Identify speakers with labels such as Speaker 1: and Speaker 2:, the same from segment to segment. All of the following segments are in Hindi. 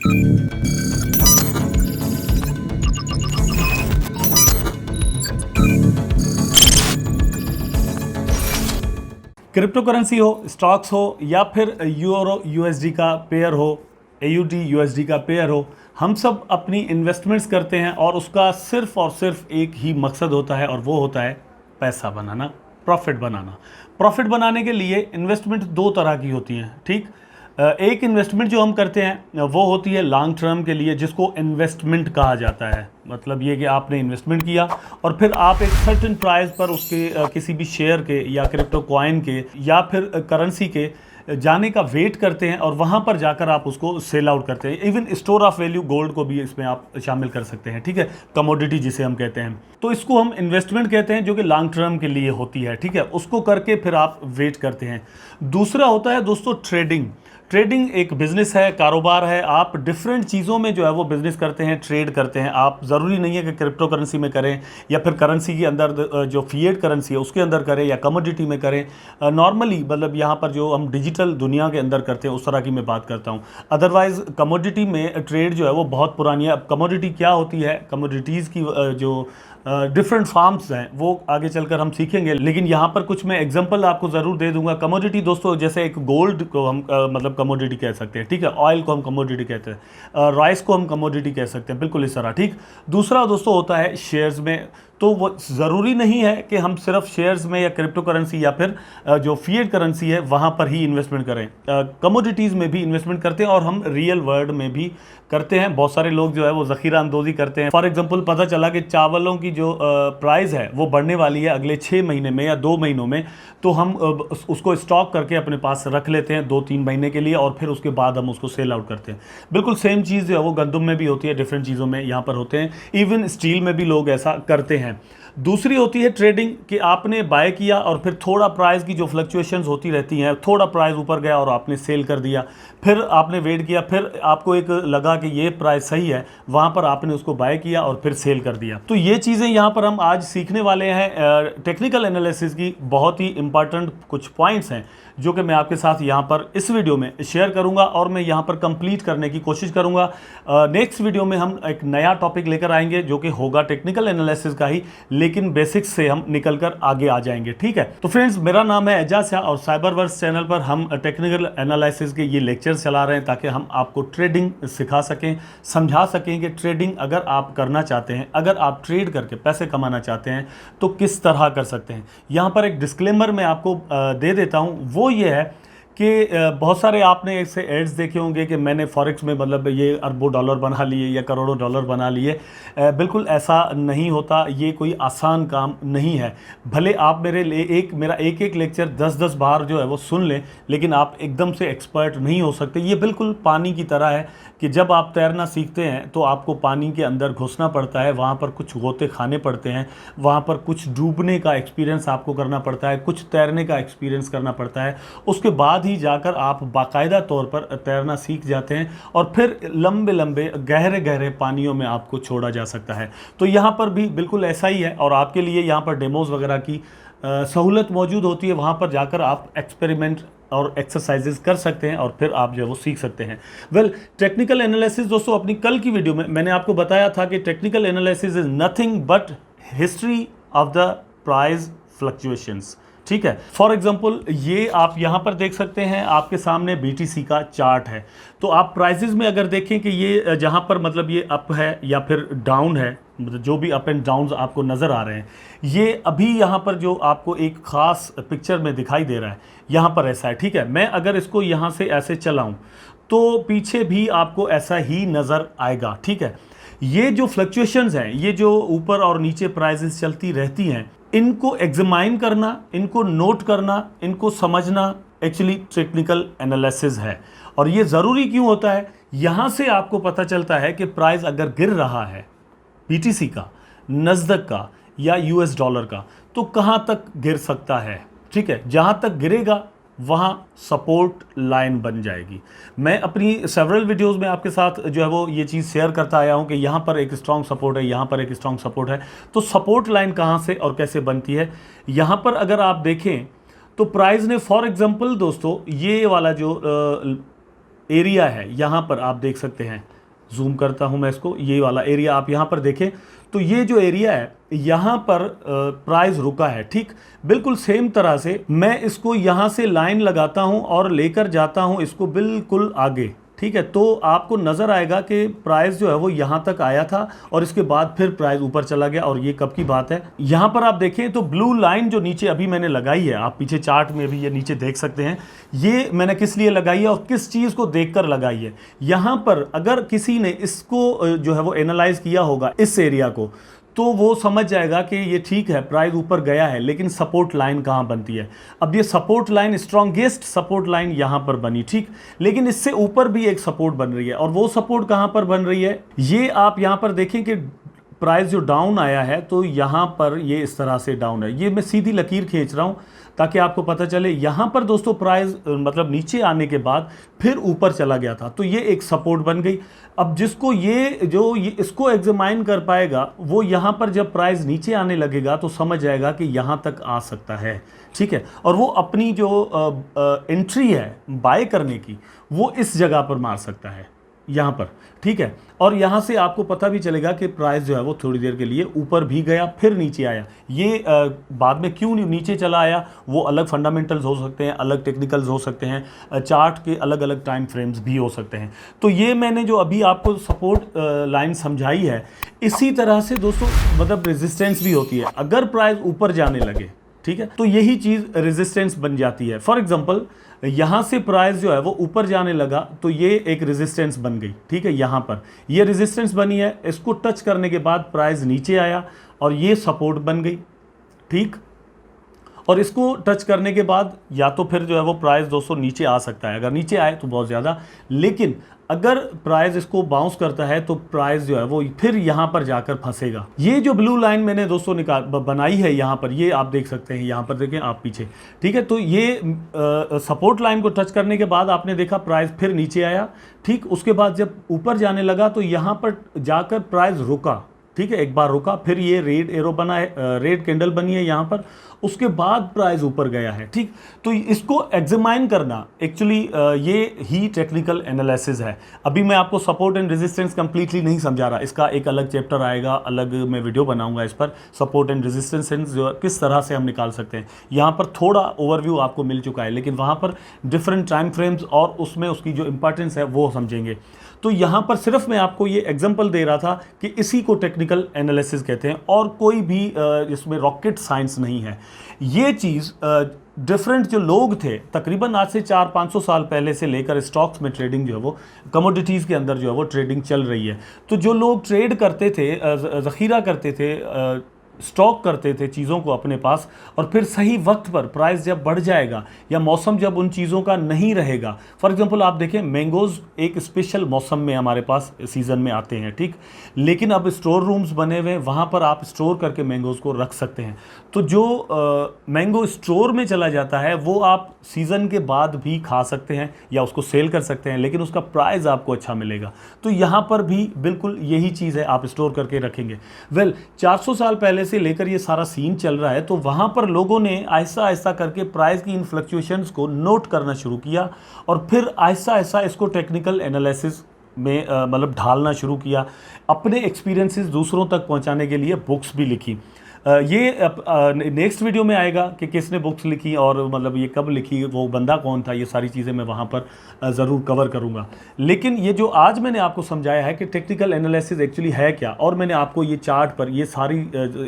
Speaker 1: क्रिप्टो करेंसी हो, स्टॉक्स हो या फिर यूरो यूएसडी का पेयर हो, एयूडी यूएसडी का पेयर हो, हम सब अपनी इन्वेस्टमेंट्स करते हैं और उसका सिर्फ और सिर्फ एक ही मकसद होता है और वो होता है पैसा बनाना, प्रॉफिट बनाना। प्रॉफिट बनाने के लिए इन्वेस्टमेंट दो तरह की होती हैं, ठीक। एक इन्वेस्टमेंट जो हम करते हैं वो होती है लॉन्ग टर्म के लिए, जिसको इन्वेस्टमेंट कहा जाता है। मतलब ये कि आपने इन्वेस्टमेंट किया और फिर आप एक सर्टेन प्राइस पर उसके किसी भी शेयर के या क्रिप्टो कॉइन के या फिर करेंसी के जाने का वेट करते हैं और वहाँ पर जाकर आप उसको सेल आउट करते हैं। Even store of value gold को भी इसमें आप शामिल कर सकते हैं, ठीक है, कमोडिटी जिसे हम कहते हैं। तो इसको हम इन्वेस्टमेंट कहते हैं जो कि लॉन्ग टर्म के लिए होती है, ठीक है। उसको करके फिर आप वेट करते हैं। दूसरा होता है दोस्तों ट्रेडिंग। ट्रेडिंग एक बिजनेस है, कारोबार है। आप डिफरेंट चीज़ों में जो है वो बिजनेस करते हैं, ट्रेड करते हैं। आप ज़रूरी नहीं है कि क्रिप्टो करेंसी में करें या फिर करेंसी के अंदर जो फिएट करेंसी है उसके अंदर करें या कमोडिटी में करें। नॉर्मली मतलब यहाँ पर जो हम डिजिटल दुनिया के अंदर करते हैं उस तरह की मैं बात करता हूँ। अदरवाइज़ कमोडिटी में ट्रेड जो है वो बहुत पुरानी है। अब कमोडिटी क्या होती है, कमोडिटीज़ की जो डिफरेंट फार्म्स हैं वो आगे चलकर हम सीखेंगे, लेकिन यहाँ पर कुछ मैं एग्जांपल आपको ज़रूर दे दूंगा। कमोडिटी दोस्तों जैसे एक गोल्ड को हम मतलब कमोडिटी कह सकते हैं, ठीक है। ऑयल को हम कमोडिटी कहते हैं, राइस को हम कमोडिटी कह सकते हैं, बिल्कुल इस तरह, ठीक। दूसरा दोस्तों होता है शेयर्स में। तो वो ज़रूरी नहीं है कि हम सिर्फ शेयर्स में या क्रिप्टो करेंसी या फिर जो फिएट करेंसी है वहाँ पर ही इन्वेस्टमेंट करें। कमोडिटीज़ में भी इन्वेस्टमेंट करते हैं और हम रियल वर्ल्ड में भी करते हैं। बहुत सारे लोग जो है वो ज़ख़ीरा अंदोज़ी करते हैं। फॉर एग्जांपल पता चला कि चावलों की जो प्राइस है वो बढ़ने वाली है अगले 6 महीने में या 2 महीनों में, तो हम उसको स्टॉक करके अपने पास रख लेते हैं 2-3 महीने के लिए और फिर उसके बाद हम उसको सेल आउट करते हैं। बिल्कुल सेम चीज़ जो है वो गंदम में भी होती है, डिफरेंट चीज़ों में यहाँ पर होते हैं। इवन स्टील में भी लोग ऐसा करते हैं। दूसरी होती है ट्रेडिंग, कि आपने बाय किया और फिर थोड़ा प्राइस की जो फ्लक्चुएशंस होती रहती हैं, थोड़ा प्राइस ऊपर गया और आपने सेल कर दिया, फिर आपने वेट किया, फिर आपको एक लगा कि ये प्राइस सही है, वहाँ पर आपने उसको बाय किया और फिर सेल कर दिया। तो ये चीज़ें यहाँ पर हम आज सीखने वाले हैं। टेक्निकल एनालिसिस की बहुत ही इंपॉर्टेंट कुछ पॉइंट्स हैं जो कि मैं आपके साथ यहाँ पर इस वीडियो में शेयर करूँगा और मैं यहाँ पर कंप्लीट करने की कोशिश करूँगा। नेक्स्ट वीडियो में हम एक नया टॉपिक लेकर आएंगे जो कि होगा टेक्निकल एनालिसिस का ही, लेकिन बेसिक्स से हम निकलकर आगे आ जाएंगे, ठीक है। तो फ्रेंड्स, मेरा नाम है एजाज शाह और साइबरवर्स चैनल पर हम टेक्निकल एनालिसिस के ये लेक्चर चला रहे हैं ताकि हम आपको ट्रेडिंग सिखा सकें, समझा सकें कि ट्रेडिंग अगर आप करना चाहते हैं, अगर आप ट्रेड करके पैसे कमाना चाहते हैं तो किस तरह कर सकते हैं। यहाँ पर एक डिस्क्लेमर मैं आपको दे देता हूँ, वो ये है कि बहुत सारे आपने ऐसे एड्स देखे होंगे कि मैंने फॉरेक्स में मतलब ये अरबों डॉलर बना लिए या करोड़ों डॉलर बना लिए। बिल्कुल ऐसा नहीं होता, ये कोई आसान काम नहीं है। भले आप मेरा एक एक लेक्चर 10-10 बार जो है वो सुन लें, लेकिन आप एकदम से एक्सपर्ट नहीं हो सकते। ये बिल्कुल पानी की तरह है कि जब आप तैरना सीखते हैं तो आपको पानी के अंदर घुसना पड़ता है, वहाँ पर कुछ गोते खाने पड़ते हैं, वहाँ पर कुछ डूबने का एक्सपीरियंस आपको करना पड़ता है, कुछ तैरने का एक्सपीरियंस करना पड़ता है। उसके बाद ही जाकर आप बाकायदा तौर पर तैरना सीख जाते हैं और फिर लंबे लंबे गहरे गहरे पानियों में आपको छोड़ा जा सकता है। तो यहाँ पर भी बिल्कुल ऐसा ही है और आपके लिए यहाँ पर डेमोज वगैरह की सहूलत मौजूद होती है। वहाँ पर जाकर आप एक्सपेरिमेंट और एक्सरसाइजेज कर सकते हैं और फिर आप जो है वो सीख सकते हैं। टेक्निकल एनालिसिस दोस्तों, अपनी कल की वीडियो में मैंने आपको बताया था कि technical analysis is nothing but history of the price fluctuations, ठीक है। फॉर एग्जाम्पल ये आप यहाँ पर देख सकते हैं, आपके सामने BTC का चार्ट है। तो आप प्राइसेस में अगर देखें कि ये जहाँ पर मतलब ये अप है या फिर डाउन है, मतलब जो भी अप एंड डाउन्स आपको नज़र आ रहे हैं, ये अभी यहाँ पर जो आपको एक ख़ास पिक्चर में दिखाई दे रहा है, यहाँ पर ऐसा है, ठीक है। मैं अगर इसको यहाँ से ऐसे चलाऊँ तो पीछे भी आपको ऐसा ही नज़र आएगा, ठीक है। ये जो फ्लक्चुएशंस हैं, ये जो ऊपर और नीचे प्राइसेस चलती रहती हैं, इनको एग्जामाइन करना, इनको नोट करना, इनको समझना एक्चुअली टेक्निकल एनालिसिस है। और ये ज़रूरी क्यों होता है? यहाँ से आपको पता चलता है कि प्राइस अगर गिर रहा है BTC का, नस्दक का या US डॉलर का, तो कहाँ तक गिर सकता है, ठीक है। जहाँ तक गिरेगा वहाँ सपोर्ट लाइन बन जाएगी। मैं अपनी सेवरल वीडियोस में आपके साथ जो है वो ये चीज़ शेयर करता आया हूँ कि यहाँ पर एक स्ट्रॉन्ग सपोर्ट है, यहाँ पर एक स्ट्रॉन्ग सपोर्ट है। तो सपोर्ट लाइन कहाँ से और कैसे बनती है, यहाँ पर अगर आप देखें तो प्राइस ने फॉर एग्जांपल दोस्तों ये वाला जो एरिया है, यहाँ पर आप देख सकते हैं, जूम करता हूं मैं इसको, ये वाला एरिया आप यहां पर देखें तो ये जो एरिया है यहां पर प्राइस रुका है, ठीक। बिल्कुल सेम तरह से मैं इसको यहां से लाइन लगाता हूं और लेकर जाता हूं इसको बिल्कुल आगे, ठीक है। तो आपको नजर आएगा कि प्राइस जो है वो यहां तक आया था और इसके बाद फिर प्राइस ऊपर चला गया। और ये कब की बात है, यहां पर आप देखें तो ब्लू लाइन जो नीचे अभी मैंने लगाई है, आप पीछे चार्ट में भी ये नीचे देख सकते हैं, ये मैंने किस लिए लगाई है और किस चीज को देखकर लगाई है। यहां पर अगर किसी ने इसको जो है वो एनालाइज किया होगा इस एरिया को, तो वो समझ जाएगा कि ये ठीक है, प्राइस ऊपर गया है, लेकिन सपोर्ट लाइन कहाँ बनती है। अब ये support line, strongest support line यहाँ पर बनी, ठीक। लेकिन इससे ऊपर भी एक सपोर्ट बन रही है, और वो सपोर्ट कहाँ पर बन रही है, ये आप यहाँ पर देखें कि प्राइस जो डाउन आया है तो यहाँ पर ये इस तरह से डाउन है। ये मैं सीधी लकीर खींच रहा हूँ ताकि आपको पता चले। यहाँ पर दोस्तों प्राइस मतलब नीचे आने के बाद फिर ऊपर चला गया था, तो ये एक सपोर्ट बन गई। अब जिसको ये इसको एग्जामाइन कर पाएगा, वो यहाँ पर जब प्राइस नीचे आने लगेगा तो समझ जाएगा कि यहाँ तक आ सकता है, ठीक है। और वो अपनी जो एंट्री है बाय करने की, वो इस जगह पर मार सकता है, यहाँ पर, ठीक है। और यहाँ से आपको पता भी चलेगा कि प्राइस जो है वो थोड़ी देर के लिए ऊपर भी गया फिर नीचे आया। ये बाद में क्यों नीचे चला आया, वो अलग फंडामेंटल्स हो सकते हैं, अलग टेक्निकल्स हो सकते हैं, चार्ट के अलग अलग टाइम फ्रेम्स भी हो सकते हैं। तो ये मैंने जो अभी आपको सपोर्ट लाइन समझाई है, इसी तरह से दोस्तों मतलब रेजिस्टेंस भी होती है। अगर प्राइस ऊपर जाने लगे, ठीक है, तो यही चीज़ रेजिस्टेंस बन जाती है। फॉर एग्जांपल यहाँ से प्राइस जो है वो ऊपर जाने लगा तो ये एक रेजिस्टेंस बन गई, ठीक है। यहाँ पर ये रेजिस्टेंस बनी है, इसको टच करने के बाद प्राइस नीचे आया और ये सपोर्ट बन गई, ठीक। और इसको टच करने के बाद या तो फिर जो है वो प्राइस दोस्तों नीचे आ सकता है, अगर नीचे आए तो बहुत ज़्यादा, लेकिन अगर प्राइस इसको बाउंस करता है तो प्राइस जो है वो फिर यहाँ पर जाकर फंसेगा। ये जो ब्लू लाइन मैंने दोस्तों बनाई है यहाँ पर, ये आप देख सकते हैं, यहाँ पर देखें आप पीछे, ठीक है। तो ये सपोर्ट लाइन को टच करने के बाद आपने देखा प्राइस फिर नीचे आया, ठीक। उसके बाद जब ऊपर जाने लगा तो यहाँ पर जाकर प्राइस रुका, ठीक है, एक बार रुका, फिर ये रेड एरो बना है, रेड कैंडल बनी है यहाँ पर, उसके बाद प्राइस ऊपर गया है, ठीक। तो इसको एग्जामाइन करना एक्चुअली ये ही टेक्निकल एनालिसिस है। अभी मैं आपको सपोर्ट एंड रेजिस्टेंस कंप्लीटली नहीं समझा रहा, इसका एक अलग चैप्टर आएगा, अलग मैं वीडियो बनाऊंगा इस पर, सपोर्ट एंड रेजिस्टेंस जो किस तरह से हम निकाल सकते हैं। यहाँ पर थोड़ा ओवरव्यू आपको मिल चुका है, लेकिन वहाँ पर डिफरेंट टाइम फ्रेम्स और उसमें उसकी जो इंपॉर्टेंस है वो समझेंगे। तो यहाँ पर सिर्फ मैं आपको ये एग्जांपल दे रहा था कि इसी को टेक्निकल एनालिसिस कहते हैं, और कोई भी इसमें रॉकेट साइंस नहीं है। ये चीज़ डिफरेंट जो लोग थे, तकरीबन आज से 400-500 साल पहले से लेकर स्टॉक्स में ट्रेडिंग जो है वो, कमोडिटीज़ के अंदर जो है वो ट्रेडिंग चल रही है। तो जो लोग ट्रेड करते थे, ज़ख़ीरा करते थे, स्टॉक करते थे चीज़ों को अपने पास, और फिर सही वक्त पर प्राइस जब बढ़ जाएगा या मौसम जब उन चीज़ों का नहीं रहेगा। फॉर एग्जांपल आप देखें, मैंगोज़ एक स्पेशल मौसम में हमारे पास सीज़न में आते हैं, ठीक। लेकिन अब स्टोर रूम्स बने हुए हैं, वहाँ पर आप स्टोर करके मैंगोज़ को रख सकते हैं। तो जो मैंगो स्टोर में चला जाता है वो आप सीज़न के बाद भी खा सकते हैं या उसको सेल कर सकते हैं, लेकिन उसका प्राइस आपको अच्छा मिलेगा। तो यहाँ पर भी बिल्कुल यही चीज़ है, आप स्टोर करके रखेंगे। 400 साल पहले से लेकर ये सारा सीन चल रहा है, तो वहाँ पर लोगों ने आहिस्ता आहिस्ता करके प्राइस की इन फ्लक्चुएशंस को नोट करना शुरू किया, और फिर आहिस्ता आहिस्ता इसको टेक्निकल एनालिसिस में मतलब ढालना शुरू किया। अपने एक्सपीरियंसेस दूसरों तक पहुँचाने के लिए बुक्स भी लिखी। ये नेक्स्ट वीडियो में आएगा कि किसने बुक्स लिखी और मतलब ये कब लिखी, वो बंदा कौन था, ये सारी चीज़ें मैं वहाँ पर ज़रूर कवर करूँगा। लेकिन ये जो आज मैंने आपको समझाया है कि टेक्निकल एनालिसिस एक्चुअली है क्या, और मैंने आपको ये चार्ट पर ये सारी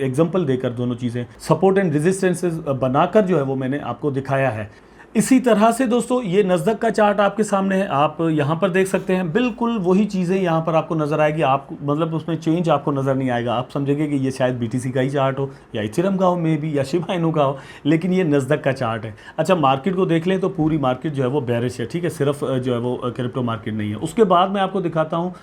Speaker 1: एग्जांपल देकर दोनों चीज़ें सपोर्ट एंड रेजिस्टेंसेस बनाकर जो है वो मैंने आपको दिखाया है। इसी तरह से दोस्तों ये नस्दक का चार्ट आपके सामने है, आप यहाँ पर देख सकते हैं, बिल्कुल वही चीज़ें यहाँ पर आपको नज़र आएगी। आपको मतलब उसमें चेंज आपको नज़र नहीं आएगा, आप समझेंगे कि ये शायद BTC का ही चार्ट हो या इथेरियम का हो, मे बी, या शिबा इनू का हो, लेकिन ये नस्दक का चार्ट है। अच्छा, मार्केट को देख लें तो पूरी मार्केट जो है वो बेरिश है, ठीक है, सिर्फ जो है वो क्रिप्टो मार्केट नहीं है। उसके बाद मैं आपको दिखाता हूँ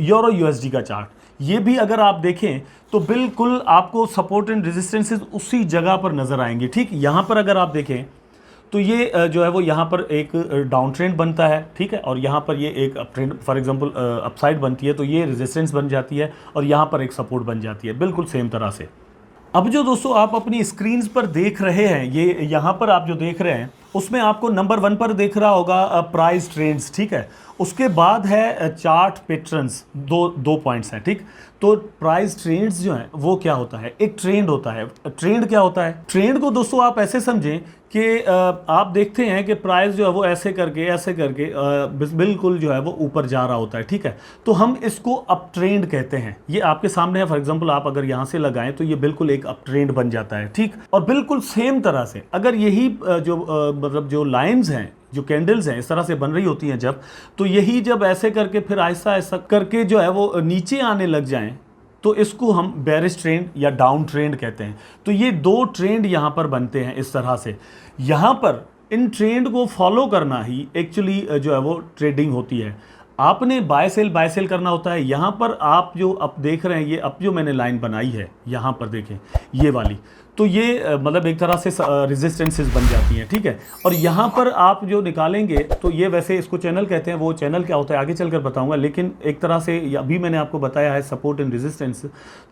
Speaker 1: यूरो USD का चार्ट। ये भी अगर आप देखें तो बिल्कुल आपको सपोर्ट एंड रेजिस्टेंसेस उसी जगह पर नज़र आएंगे, ठीक। यहाँ पर अगर आप देखें तो ये जो है वो यहाँ पर एक डाउन ट्रेंड बनता है, ठीक है, और यहाँ पर ये एक up trend, for example upside बनती है, तो ये रेजिस्टेंस बन जाती है और यहाँ पर एक सपोर्ट बन जाती है, बिल्कुल सेम तरह से। अब जो दोस्तों आप अपनी स्क्रीन्स पर देख रहे हैं, ये यहाँ पर आप जो देख रहे हैं उसमें आपको नंबर 1 पर देख रहा होगा प्राइस ट्रेंड्स, ठीक है। उसके बाद है चार्ट पैटर्न्स, दो पॉइंट्स हैं, ठीक। तो प्राइस ट्रेंड्स जो हैं वो क्या होता है, एक ट्रेंड होता है। ट्रेंड क्या होता है, ट्रेंड को दोस्तों आप ऐसे समझें कि आप देखते हैं कि प्राइस जो है वो ऐसे करके बिल्कुल जो है वो ऊपर जा रहा होता है, ठीक है। तो हम इसको अप ट्रेंड कहते हैं। ये आपके सामने है, फॉर एग्जांपल आप अगर यहाँ से लगाएं तो ये बिल्कुल एक अप ट्रेंड बन जाता है, ठीक। और बिल्कुल सेम तरह से अगर यही मतलब जो लाइंस हैं, जो कैंडल्स हैं, इस तरह से बन रही होती हैं जब, तो यही जब ऐसे करके फिर आहिस्ता आहिस्ता करके जो है वो नीचे आने लग जाएं, तो इसको हम बेरिश ट्रेंड या डाउन ट्रेंड कहते हैं। तो ये दो ट्रेंड यहाँ पर बनते हैं इस तरह से। यहाँ पर इन ट्रेंड को फॉलो करना ही एक्चुअली जो है वो ट्रेडिंग होती है। आपने बाय सेल करना होता है। यहाँ पर आप जो अब देख रहे हैं, ये अब जो मैंने लाइन बनाई है यहाँ पर देखें, ये वाली, तो ये मतलब एक तरह से रेजिस्टेंसेस बन जाती हैं, ठीक है। और यहाँ पर आप जो निकालेंगे तो ये वैसे इसको चैनल कहते हैं, वो चैनल क्या होता है आगे चलकर बताऊंगा, लेकिन एक तरह से अभी मैंने आपको बताया है सपोर्ट एंड रेजिस्टेंस।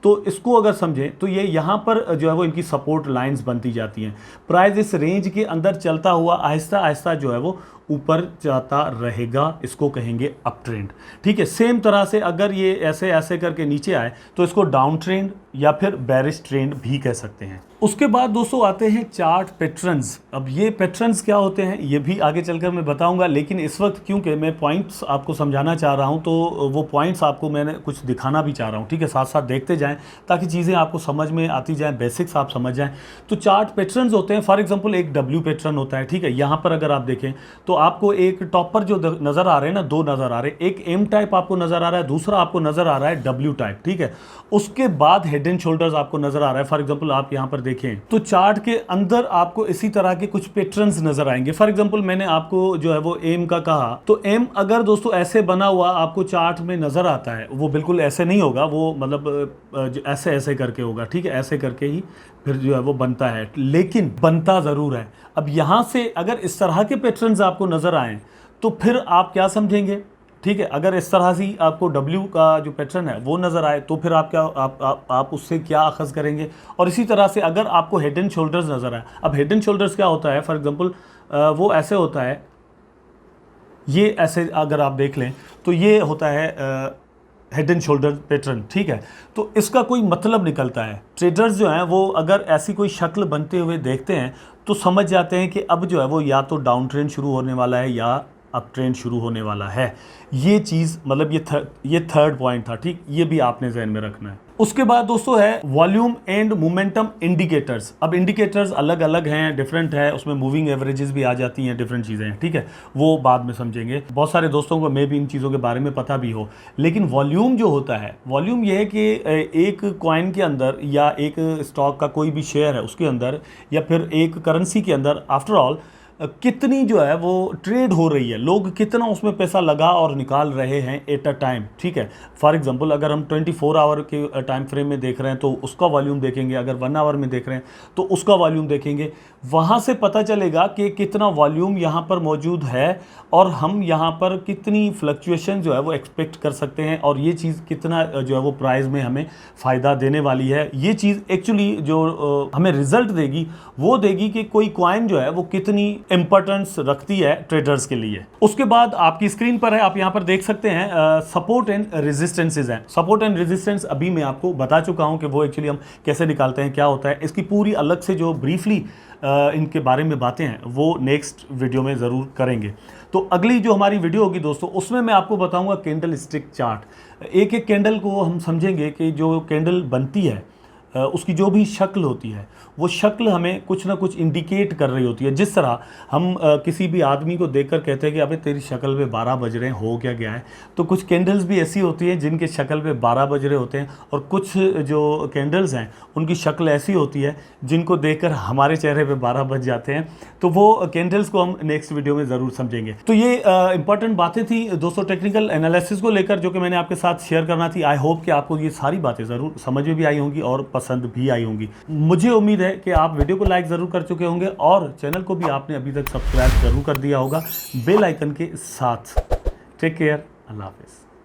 Speaker 1: तो इसको अगर समझें तो ये यहाँ पर जो है वो इनकी सपोर्ट लाइंस बनती जाती हैं। प्राइस इस रेंज के अंदर चलता हुआ आहिस्ता आहिस्ता जो है वो ऊपर जाता रहेगा, इसको कहेंगे अप ट्रेंड, ठीक है। सेम तरह से अगर ये ऐसे ऐसे करके नीचे आए तो इसको डाउन ट्रेंड या फिर बेरिश ट्रेंड भी कह सकते हैं। उसके बाद दोस्तों आते हैं चार्ट पैटर्न्स। अब ये पैटर्न्स क्या होते हैं ये भी आगे चलकर मैं बताऊंगा, लेकिन इस वक्त क्योंकि मैं पॉइंट्स आपको समझाना चाह रहा हूं, तो वो पॉइंट्स आपको मैंने कुछ दिखाना भी चाह रहा हूं, ठीक है। साथ साथ देखते जाएं ताकि चीज़ें आपको समझ में आती जाएं, बेसिक्स आप समझ जाएं। तो चार्ट पैटर्न्स होते हैं, फॉर एग्जाम्पल एक डब्ल्यू पैटर्न होता है, ठीक है। यहाँ पर अगर आप देखें तो आपको एक टॉप पर जो नज़र आ रहे हैं ना, दो नज़र आ रहे हैं, एक एम टाइप आपको नज़र आ रहा है, दूसरा आपको नज़र आ रहा है डब्ल्यू टाइप, ठीक है। उसके बाद हेड एंड शोल्डर्स आपको नज़र आ रहा है। फॉर एग्जाम्पल आप यहाँ पर देखें तो चार्ट के अंदर आपको इसी तरह के कुछ पैटर्न्स नज़र आएंगे। फॉर एग्जाम्पल मैंने आपको जो है वो एम का कहा, तो एम अगर दोस्तों ऐसे बना हुआ आपको चार्ट में नज़र आता है, वो बिल्कुल ऐसे नहीं होगा, वो मतलब ऐसे ऐसे करके होगा, ठीक है। ऐसे करके ही फिर जो है वो बनता है, लेकिन बनता ज़रूर है। अब यहाँ से अगर इस तरह के पैटर्न्स आपको नज़र आएँ तो फिर आप क्या समझेंगे, ठीक है। अगर इस तरह से आपको डब्ल्यू का जो पैटर्न है वो नज़र आए तो फिर आप क्या आप उससे क्या अखज़ करेंगे। और इसी तरह से अगर आपको हेड एंड शोल्डर्स नज़र आए, अब हेड एंड शोल्डर्स क्या होता है, फॉर एग्जांपल वो ऐसे होता है, ये ऐसे अगर आप देख लें तो ये होता है हेड एंड शोल्डर पैटर्न, ठीक है। तो इसका कोई मतलब निकलता है। ट्रेडर्स जो हैं वो अगर ऐसी कोई शक्ल बनते हुए देखते हैं तो समझ जाते हैं कि अब जो है वो या तो डाउन ट्रेंड शुरू होने वाला है या अप ट्रेंड शुरू होने वाला है। ये चीज़ मतलब ये थर्ड पॉइंट था, ठीक। ये भी आपने ज़हन में रखना है। उसके बाद दोस्तों है वॉल्यूम एंड मोमेंटम इंडिकेटर्स। अब इंडिकेटर्स अलग अलग हैं, डिफरेंट है, उसमें मूविंग एवरेजेस भी आ जाती हैं, डिफरेंट चीज़ें हैं, ठीक है। वो बाद में समझेंगे। बहुत सारे दोस्तों को मे भी इन चीज़ों के बारे में पता भी हो, लेकिन वॉल्यूम जो होता है, वॉल्यूम ये है कि एक कॉइन के अंदर या एक स्टॉक का कोई भी शेयर है उसके अंदर या फिर एक करेंसी के अंदर आफ्टर ऑल कितनी जो है वो ट्रेड हो रही है, लोग कितना उसमें पैसा लगा और निकाल रहे हैं एट अ टाइम, ठीक है। फॉर एग्जांपल अगर हम 24 आवर के टाइम फ्रेम में देख रहे हैं तो उसका वॉल्यूम देखेंगे, अगर 1 आवर में देख रहे हैं तो उसका वॉल्यूम देखेंगे। वहाँ से पता चलेगा कि कितना वॉल्यूम यहाँ पर मौजूद है और हम यहाँ पर कितनी फ्लक्चुएशन जो है वो एक्सपेक्ट कर सकते हैं, और ये चीज़ कितना जो है वो प्राइस में हमें फ़ायदा देने वाली है। ये चीज़ एक्चुअली जो हमें रिजल्ट देगी वो देगी कि कोई कॉइन जो है वो कितनी इंपॉर्टेंस रखती है ट्रेडर्स के लिए। उसके बाद आपकी स्क्रीन पर है, आप यहाँ पर देख सकते हैं सपोर्ट एंड रेजिस्टेंसेज हैं। सपोर्ट एंड रेजिस्टेंस अभी मैं आपको बता चुका हूँ कि वो एक्चुअली हम कैसे निकालते हैं, क्या होता है। इसकी पूरी अलग से जो ब्रीफली इनके बारे में बातें हैं वो नेक्स्ट वीडियो में ज़रूर करेंगे। तो अगली जो हमारी वीडियो होगी दोस्तों उसमें मैं आपको बताऊंगा कैंडल स्टिक चार्ट। एक एक कैंडल को हम समझेंगे कि जो कैंडल बनती है उसकी जो भी शक्ल होती है वो शक्ल हमें कुछ ना कुछ इंडिकेट कर रही होती है। जिस तरह हम किसी भी आदमी को देखकर कहते हैं कि अबे तेरी शक्ल पे 12 बज रहे हैं, हो क्या गया है। तो कुछ कैंडल्स भी ऐसी होती हैं जिनके शक्ल पे 12 बज रहे होते हैं, और कुछ जो कैंडल्स हैं उनकी शक्ल ऐसी होती है जिनको देखकर हमारे चेहरे पे 12 बज जाते हैं। तो वो कैंडल्स को हम नेक्स्ट वीडियो में ज़रूर समझेंगे। तो ये इंपॉर्टेंट बातें थी दोस्तों टेक्निकल एनालिसिस को लेकर जो कि मैंने आपके साथ शेयर करना थी। आई होप कि आपको ये सारी बातें ज़रूर समझ में भी आई होंगी और पसंद भी आई होंगी। मुझे उम्मीद है कि आप वीडियो को लाइक ज़रूर कर चुके होंगे और चैनल को भी आपने अभी तक सब्सक्राइब ज़रूर कर दिया होगा बेल आइकन के साथ। टेक केयर, अल्लाह हाफिज़।